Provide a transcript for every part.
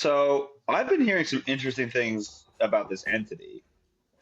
So I've been hearing some interesting things about this entity,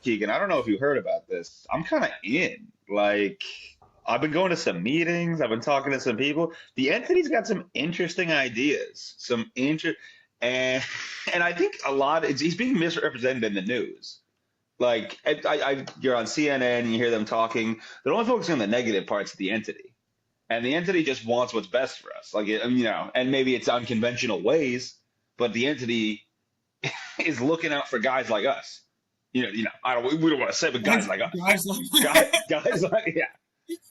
Keegan. I don't know if you heard about this. I'm kind of in. I've been going to some meetings. I've been talking to some people. The entity's got some interesting ideas. And and I think he's being misrepresented in the news. You're on CNN, you hear them talking. They're only focusing on the negative parts of the entity, and the entity just wants what's best for us. And maybe it's unconventional ways, but the entity is looking out for guys like us. I don't. We don't want to say, but guys like us, Guys like guys like yeah.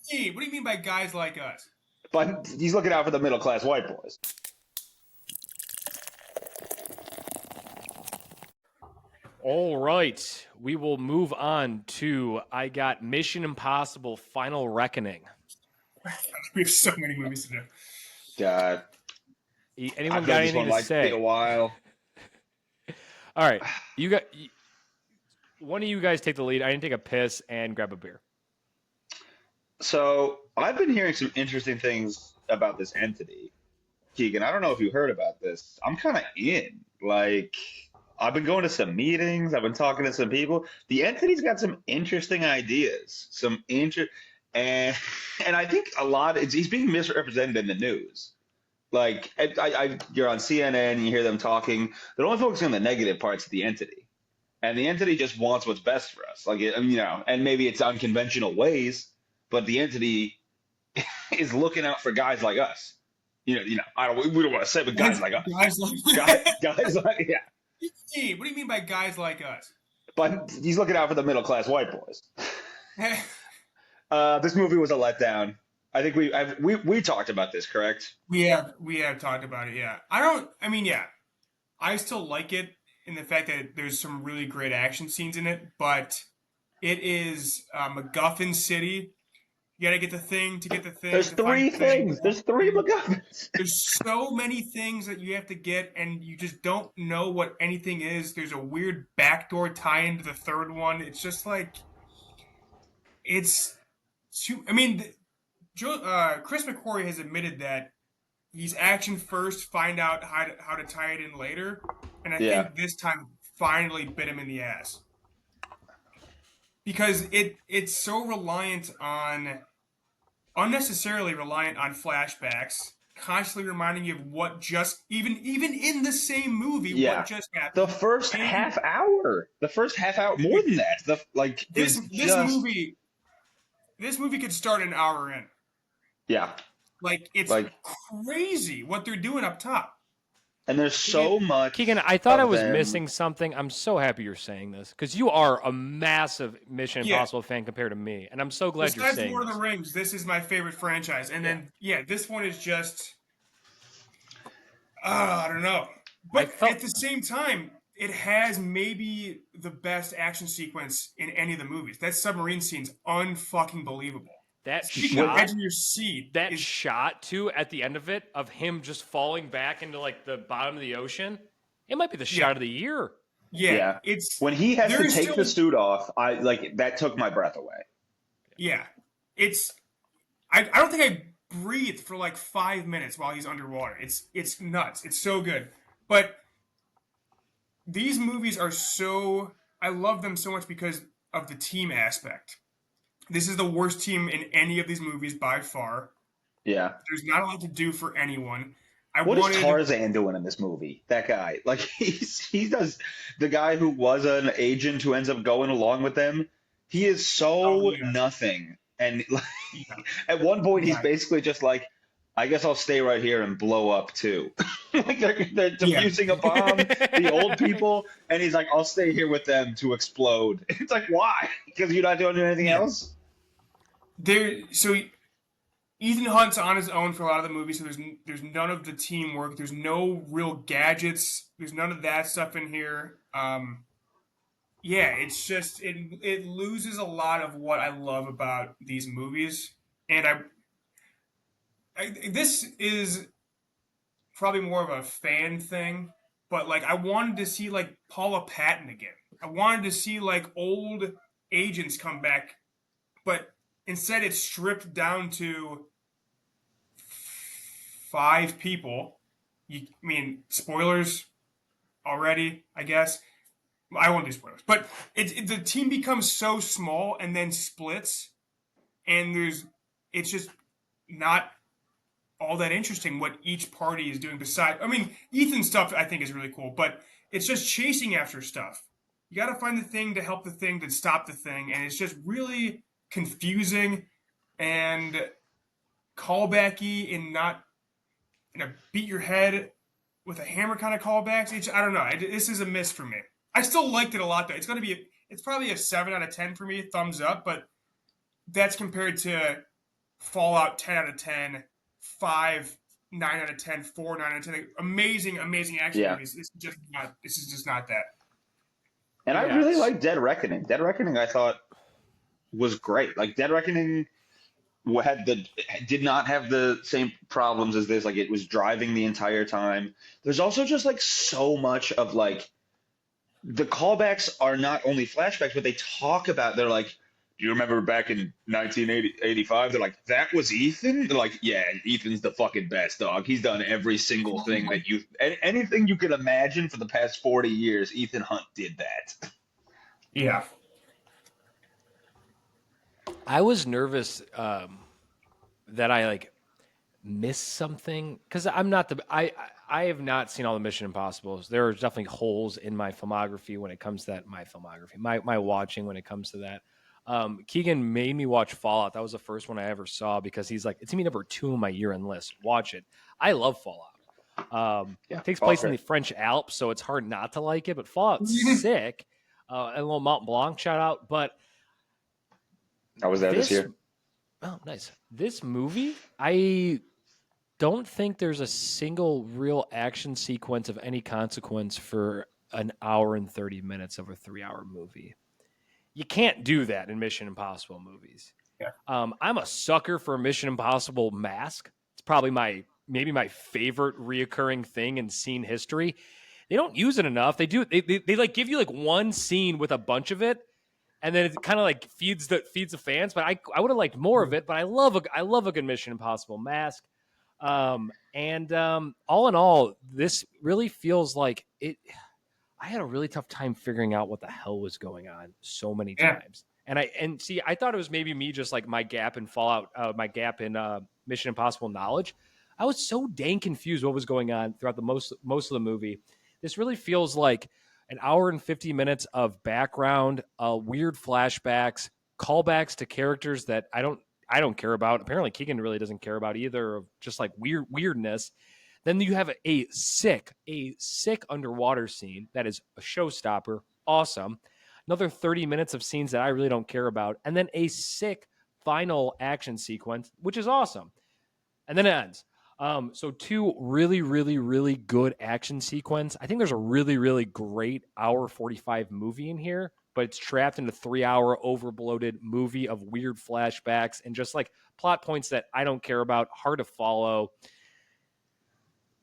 Hey, what do you mean by guys like us? But he's looking out for the middle class white boys. All right, we will move on to I got Mission Impossible: Final Reckoning. We have so many movies to do. God, Anyone got anything to say? Take a while. All right, one of you guys take the lead. I didn't take a piss and grab a beer. So I've been hearing some interesting things about this entity, Keegan. I don't know if you heard about this. I'm kind of in. I've been going to some meetings. I've been talking to some people. The entity's got some interesting ideas. And I think he's being misrepresented in the news. You're on CNN, you hear them talking. They're only focusing on the negative parts of the entity, and the entity just wants what's best for us. And maybe it's unconventional ways, but the entity is looking out for guys like us. I don't. We don't want to say, but guys like us. Guys like yeah. Hey, what do you mean by guys like us? But he's looking out for the middle class white boys. This movie was a letdown. I think we talked about this, correct? We have talked about it. Yeah, I still like it in the fact that there's some really great action scenes in it, but it is MacGuffin City. You gotta get the thing to get the thing. There's three things. There's three MacGuffins. There's so many things that you have to get, and you just don't know what anything is. There's a weird backdoor tie into the third one. It's just like it's. Chris McQuarrie has admitted that he's action first, find out how to tie it in later, and I think this time finally bit him in the ass. Because it's so unnecessarily reliant on flashbacks, constantly reminding you of what just even in the same movie what just happened. The first half hour, more than that. This movie could start an hour in. Yeah, it's crazy what they're doing up top. And there's so much. Keegan, I thought I was missing something. I'm so happy you're saying this because you are a massive Mission Impossible fan compared to me, and I'm so glad you're saying Besides Lord of the Rings, this is my favorite franchise. And then, this one is just, I don't know. But at the same time, it has maybe the best action sequence in any of the movies. That submarine scene's unfucking believable. That shot too at the end of it of him just falling back into the bottom of the ocean. It might be the shot of the year. Yeah. It's when he has to take the suit off. That took my breath away. Yeah, I don't think I breathed for 5 minutes while he's underwater. It's nuts. It's so good. But these movies are I love them so much because of the team aspect. This is the worst team in any of these movies by far. Yeah. There's not a lot to do for anyone. What is Tarzan doing in this movie? That guy. He does the guy who was an agent who ends up going along with them. He is nothing. And at one point he's basically just I guess I'll stay right here and blow up too. They're defusing a bomb, the old people, and he's like, I'll stay here with them to explode. It's why? Because you're not doing anything else? So Ethan Hunt's on his own for a lot of the movies, so there's none of the teamwork. There's no real gadgets. There's none of that stuff in here. It's just it loses a lot of what I love about these movies, and this is probably more of a fan thing, but I wanted to see Paula Patton again. I wanted to see old agents come back, but instead it's stripped down to 5 people. Spoilers. already, I guess. I won't do spoilers, but the team becomes so small and then splits, and it's just not all that interesting what each party is doing. Besides, I mean, Ethan's stuff I think is really cool, but it's just chasing after stuff. You got to find the thing to help the thing to stop the thing, and it's just really confusing and callbacky and not beat your head with a hammer kind of callbacks. I don't know. This is a miss for me. I still liked it a lot though. It's probably a 7 out of 10 for me, thumbs up, but that's compared to Fallout 10 out of 10, 5 9 out of 10, 4 9 out of 10. Like, amazing action movies. This is just not that. And I really like Dead Reckoning. Dead Reckoning I thought was great. Like Dead Reckoning did not have the same problems as this. Like it was driving the entire time. There's also just like so much of like the callbacks are not only flashbacks, but they talk about. They're like, do you remember back in 1985? They're like, that was Ethan. They're like, yeah, Ethan's the fucking best, dog. He's done every single thing that anything you could imagine for the past 40 years. Ethan Hunt did that. Yeah. I was nervous that I like missed something because I have not seen all the Mission Impossibles. There are definitely holes in my filmography when it comes to that. My watching when it comes to that. Keegan made me watch Fallout. That was the first one I ever saw because he's like, it's gonna be number 2 on my year-end list. Watch it. I love Fallout. It takes place in the French Alps, so it's hard not to like it. But Fallout's sick. A little Mont Blanc shout out, but. I was there this year. Oh, nice. This movie, I don't think there's a single real action sequence of any consequence for an hour and 30 minutes of a 3-hour movie. You can't do that in Mission Impossible movies. Yeah. I'm a sucker for a Mission Impossible mask. It's probably maybe my favorite reoccurring thing in scene history. They don't use it enough. They do. They like give you like one scene with a bunch of it. And then it kind of like feeds the fans, but I would have liked more of it. But I love a good Mission Impossible mask. All in all, this really feels like it. I had a really tough time figuring out what the hell was going on so many times. And I thought it was maybe me just like my gap in Fallout, my gap in Mission Impossible knowledge. I was so dang confused what was going on throughout the most of the movie. This really feels like an hour and 50 minutes of background, weird flashbacks, callbacks to characters that I don't care about. Apparently Keegan really doesn't care about either, of just like weirdness. Then you have a sick underwater scene that is a showstopper. Awesome. Another 30 minutes of scenes that I really don't care about. And then a sick final action sequence, which is awesome. And then it ends. So 2 really, really, really good action sequence. I think there's a really, really great hour 45 movie in here, but it's trapped in a 3-hour overbloated movie of weird flashbacks and just like plot points that I don't care about, hard to follow.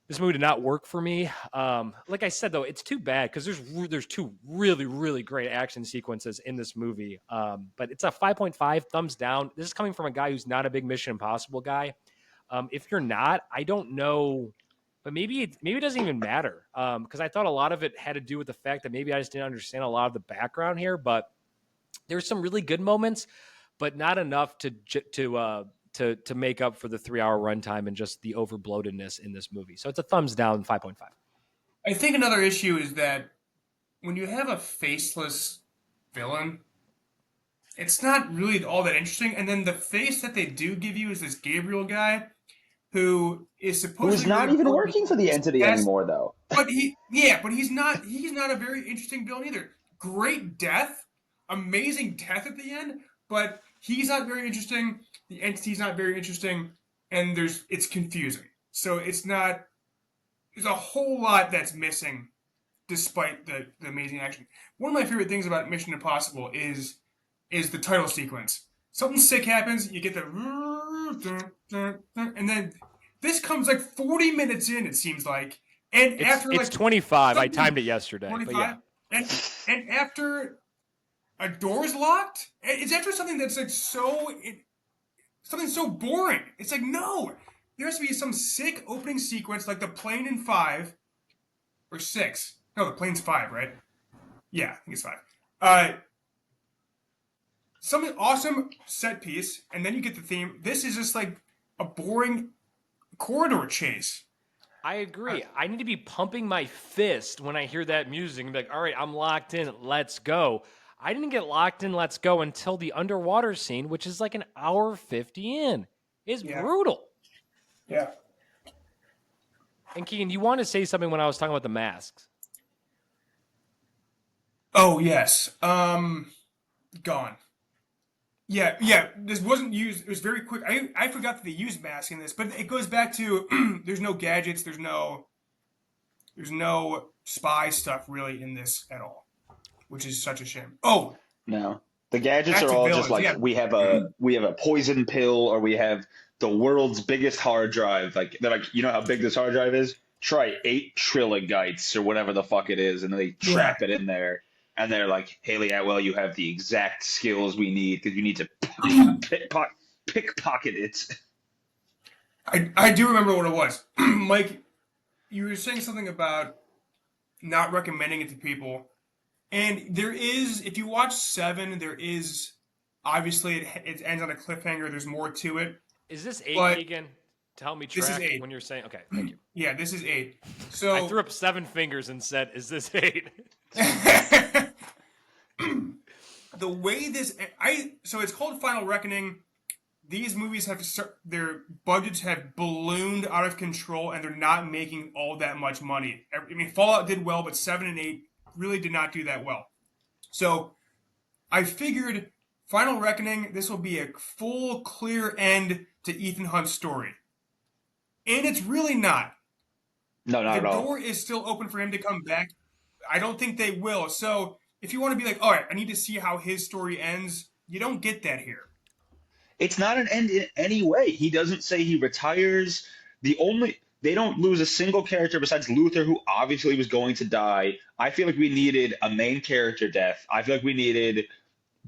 This movie did not work for me. Like I said, though, it's too bad because there's 2 really, really great action sequences in this movie. But it's a 5.5 thumbs down. This is coming from a guy who's not a big Mission Impossible guy. If you're not, I don't know, but maybe it doesn't even matter because I thought a lot of it had to do with the fact that maybe I just didn't understand a lot of the background here. But there's some really good moments, but not enough to make up for the 3-hour runtime and just the overbloatedness in this movie. So it's a thumbs down, 5.5. I think another issue is that when you have a faceless villain, it's not really all that interesting. And then the face that they do give you is this Gabriel guy who is supposedly who's not even working for the entity anymore, though. But he's not a very interesting villain either. Great death, amazing death at the end, but he's not very interesting. The entity's not very interesting, and it's confusing. So there's a whole lot that's missing, despite the amazing action. One of my favorite things about Mission Impossible is the title sequence. Something sick happens, you get the and then this comes like 40 minutes in, it seems like. And it's 25. I timed it yesterday. 25. But yeah. And after a door's locked, it's after something that's like something so boring. It's like, no, there has to be some sick opening sequence like the plane in 5 or 6. No, the plane's 5, right? Yeah, I think it's 5. Something awesome set piece, and then you get the theme. This is just like a boring corridor chase. I agree. I need to be pumping my fist when I hear that music and be like, all right, I'm locked in. Let's go. I didn't get locked in, let's go, until the underwater scene, which is like an hour 50 in. It's brutal. Yeah. And Keegan, you want to say something when I was talking about the masks? Oh, yes. Gone. Yeah. This wasn't used. It was very quick. I forgot that they used masks in this, but it goes back to there's no gadgets. There's no spy stuff really in this at all, which is such a shame. Oh, No, the gadgets back are to all villains. just like Yeah. we have a poison pill, or we have the world's biggest hard drive. Like they're like, you know how big this hard drive is? Try 8 trilligites or whatever the fuck it is, and then they trap it in there. And they're like, Haley Atwell, you have the exact skills we need because you need to pickpocket it. I do remember what it was. Mike, you were saying something about not recommending it to people. And there is, if you watch 7, there is, obviously it ends on a cliffhanger. There's more to it. Is this 8, But Keegan? To help me this is track 8. when you're saying, okay, thank you. Yeah, this is 8. So I threw up 7 fingers and said, is this 8? the way this, so it's called Final Reckoning. These movies have their budgets have ballooned out of control, and they're not making all that much money. I mean, Fallout did well, but 7 and 8 really did not do that well. So I figured Final Reckoning, this will be a full, clear end to Ethan Hunt's story. And it's really not. No, not The at all. door is still open for him to come back. I don't think they will. So if you want to be like, all right, I need to see how his story ends, you don't get that here. It's not an end in any way. He doesn't say he retires. They don't lose a single character besides Luther, who obviously was going to die. I feel like we needed a main character death. I feel like we needed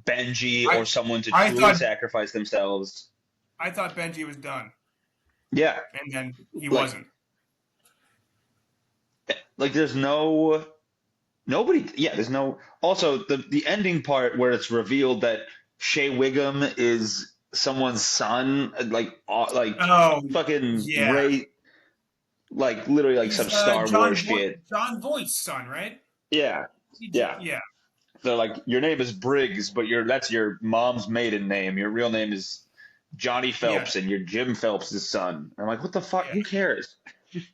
Benji or someone to truly sacrifice themselves. I thought Benji was done. Yeah. And then he wasn't. Like there's nobody. Yeah, there's no. Also, the ending part where it's revealed that Shea Wiggum is someone's son, like fucking Ray, like literally like some Star Wars shit. John Voight's son, right? Yeah. They're like, your name is Briggs, but that's your mom's maiden name. Your real name is Johnny Phelps, and you're Jim Phelps' son. I'm like, what the fuck? Who cares?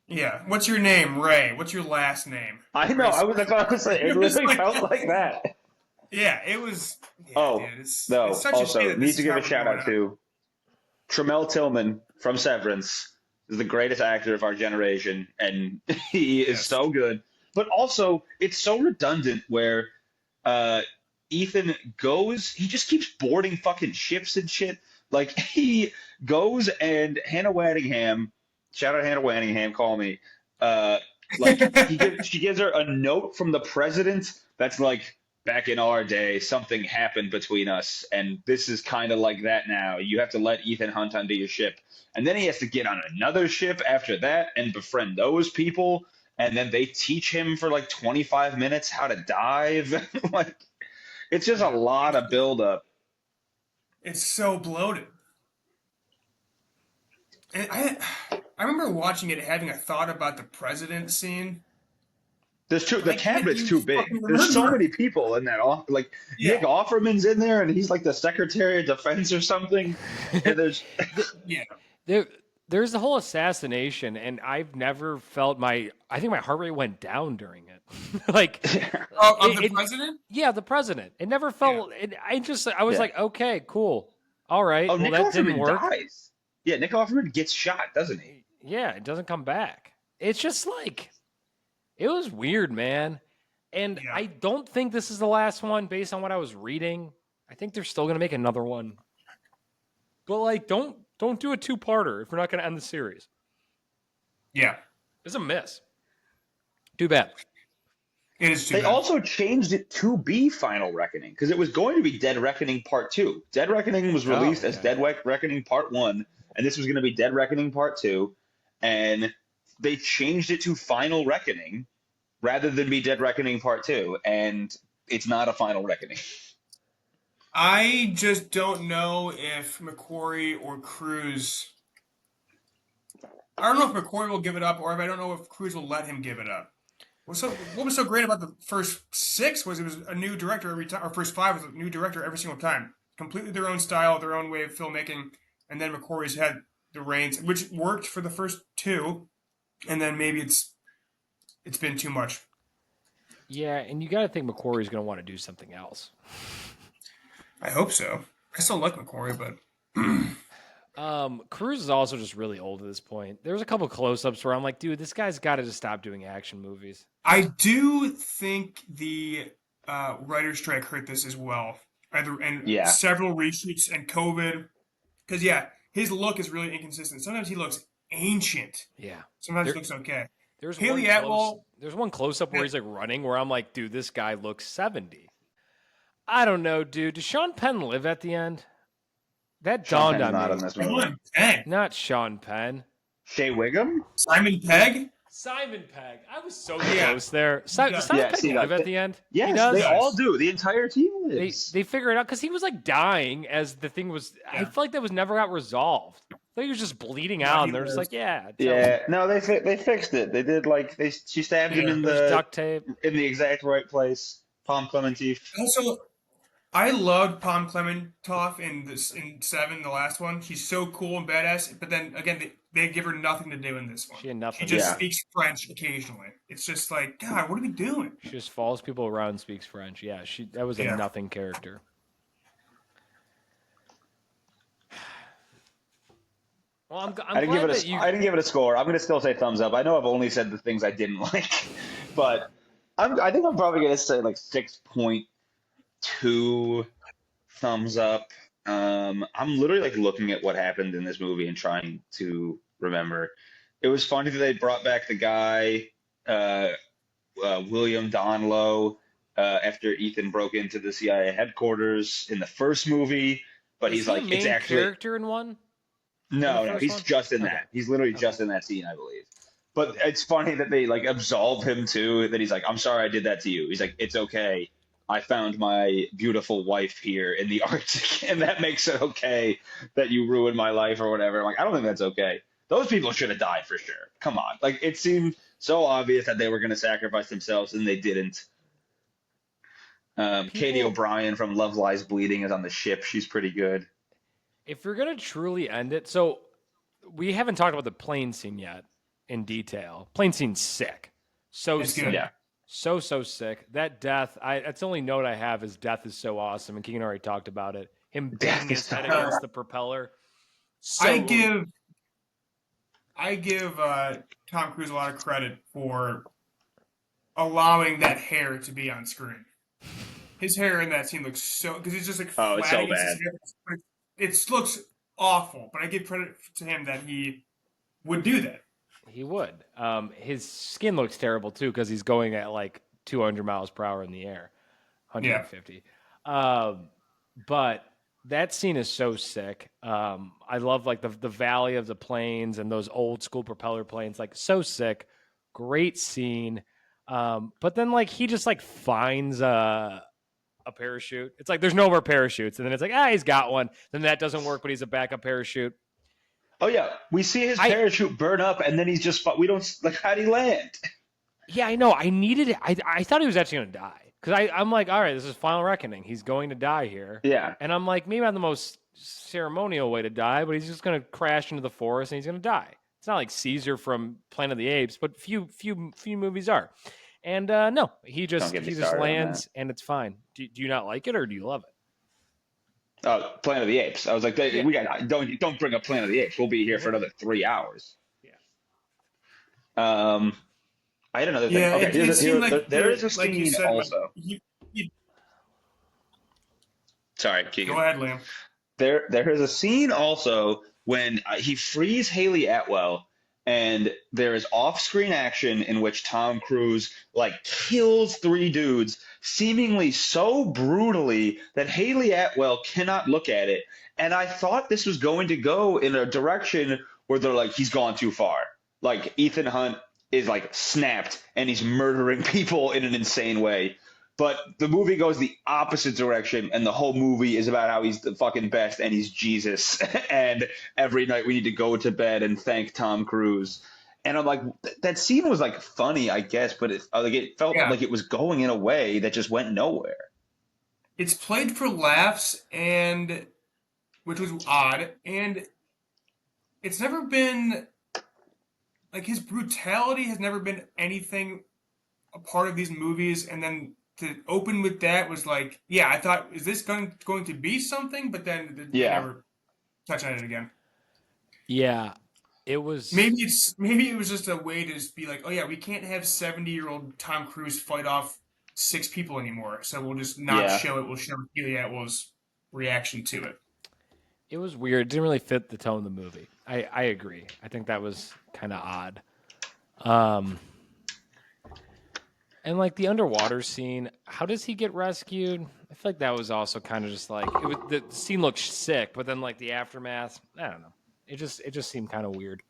Yeah. What's your name, Ray? What's your last name? I know. That's what I was saying. It really felt like that. Yeah, it was. Yeah, dude, it's such also, a shame need to give a shout out to Tremel Tillman from Severance. Is the greatest actor of our generation, and he is so good. But also, it's so redundant where Ethan goes, he just keeps boarding fucking ships and shit. Like, he goes and Hannah Waddingham, shout out Hannah Waddingham, call me. She gives her a note from the president that's like, back in our day, something happened between us, and this is kind of like that now. You have to let Ethan Hunt onto your ship. And then he has to get on another ship after that and befriend those people, and then they teach him for like 25 minutes how to dive. Like, it's just a lot of buildup. It's so bloated. And I remember watching it having a thought about the president scene. The cabinet's too big. There's so many people in that. Like, Nick Offerman's in there, and he's like the Secretary of Defense or something. And there's there's the whole assassination, and I've never felt I think my heart rate went down during it. Like, of the president? Yeah, the president. It never felt. I was like, okay, cool, all right. Oh, well, Nick that Offerman didn't work. dies. Yeah, Nick Offerman gets shot, doesn't he? Yeah, it doesn't come back. It's just like, it was weird, man. And I don't think this is the last one based on what I was reading. I think they're still going to make another one. But, like, don't do a 2-parter if we're not going to end the series. Yeah. It's a miss. Too bad. It is too bad. They also changed it to be Final Reckoning because it was going to be Dead Reckoning Part 2. Dead Reckoning was released as Dead Reckoning Part 1, and this was going to be Dead Reckoning Part 2. And they changed it to Final Reckoning rather than be Dead Reckoning Part 2, and it's not a final reckoning. I just don't know if McQuarrie or Cruise. I don't know if McQuarrie will give it up, or if I don't know if Cruise will let him give it up. What was so great about the first 6 was it was a new director every time, or first 5 was a new director every single time. Completely their own style, their own way of filmmaking, and then McQuarrie's had the reins, which worked for the first 2, and then maybe it's been too much. Yeah, and you got to think McQuarrie's going to want to do something else. I hope so. I still like McQuarrie, but Cruise is also just really old at this point. There was a couple close-ups where I'm like, dude, this guy's got to just stop doing action movies. I do think the writer's strike hurt this as well. Several reshoots and COVID. Because, his look is really inconsistent. Sometimes he looks ancient. Yeah. Sometimes he looks okay. There's one close-up where he's like running where I'm like, dude, this guy looks 70. I don't know, dude. Does Sean Penn live at the end? That dawned on me. Not in this movie. Not Sean Penn. Shea Wiggum? Simon Pegg? Simon Pegg. I was so close there. Does Simon Pegg live at the end? Yes, they all do. The entire team lives. They figure it out because he was like dying as the thing was. I feel like that was never got resolved. I think he was just bleeding out, and they're just like, No, they fixed it. They did she stabbed him in the duct tape in the exact right place. Palm Clementif. Also, I loved Palm Clementoff in 7, the last one. She's so cool and badass, but then again, they give her nothing to do in this one. She had nothing. She just speaks French occasionally. It's just like, God, what are we doing? She just follows people around and speaks French. Yeah, that was a nothing character. Well, I didn't give it a score. I'm going to still say thumbs up. I know I've only said the things I didn't like, but I think I'm probably going to say like 6.2 thumbs up. I'm literally like looking at what happened in this movie and trying to remember. It was funny that they brought back the guy, William Donlow, after Ethan broke into the CIA headquarters in the first movie, but he's like, it's actually character in one. No, he's just in that. He's literally just in that scene, I believe. But it's funny that they like absolve him too. That he's like, I'm sorry I did that to you. He's like, it's okay. I found my beautiful wife here in the Arctic, and that makes it okay that you ruined my life or whatever. I'm like, I don't think that's okay. Those people should have died for sure. Come on. Like, it seemed so obvious that they were going to sacrifice themselves, and they didn't. Katie O'Brien from Love Lies Bleeding is on the ship. She's pretty good. If you're going to truly end it, so we haven't talked about the plane scene yet in detail. Plane scene's sick. So it's sick. Good. Yeah. So sick. That death, that's the only note I have is death is so awesome, and Keegan already talked about it. Him banging his head against the propeller. So I give Tom Cruise a lot of credit for allowing that hair to be on screen. His hair in that scene looks so, because it's just like flat. It's so bad. It looks awful, but I give credit to him that he would do that. He would. His skin looks terrible too because he's going at like 200 miles per hour in the air, 150. Yeah. But that scene is so sick. I love like the valley of the planes and those old school propeller planes, like so sick. Great scene. But then like he just like finds a parachute. It's like there's no more parachutes, and then it's like he's got one. Then that doesn't work, but he's a backup parachute. Oh yeah, we see his parachute burn up, and then he's just we don't like how'd he land? Yeah, I know. I needed it. I thought he was actually going to die because I'm like, all right, this is final reckoning. He's going to die here. Yeah, and I'm like, maybe not the most ceremonial way to die, but he's just going to crash into the forest and he's going to die. It's not like Caesar from Planet of the Apes, but few movies are. And no, he just lands and it's fine. Do you not like it or do you love it? Oh, Planet of the Apes. I was like, we got don't bring up Planet of the Apes. We'll be here for another 3 hours. Yeah. I had another thing. Yeah, okay, there is a scene like said, also. Sorry, Keegan. Go ahead, Liam. There is a scene also when he frees Haley Atwell, and there is off-screen action in which Tom Cruise like kills 3 dudes seemingly so brutally that Haley Atwell cannot look at it. And I thought this was going to go in a direction where they're like, he's gone too far. Like Ethan Hunt is like snapped and he's murdering people in an insane way. But the movie goes the opposite direction, and the whole movie is about how he's the fucking best and he's Jesus. And every night we need to go to bed and thank Tom Cruise. And I'm like, that scene was like funny, I guess, but it felt like it was going in a way that just went nowhere. It's played for laughs, and which was odd, and it's never been like his brutality has never been anything a part of these movies, and then to open with that was like, yeah, I thought, is this going to be something? But then they never touch on it again. Yeah, it was. Maybe it was just a way to just be like, oh yeah, we can't have 70-year-old Tom Cruise fight off 6 people anymore, so we'll just not show it. We'll show Haley Atwell's reaction to it. It was weird. It didn't really fit the tone of the movie. I agree. I think that was kind of odd. And like the underwater scene, how does he get rescued? I feel like that was also kind of just like the scene looked sick, but then like the aftermath, I don't know. It just seemed kind of weird.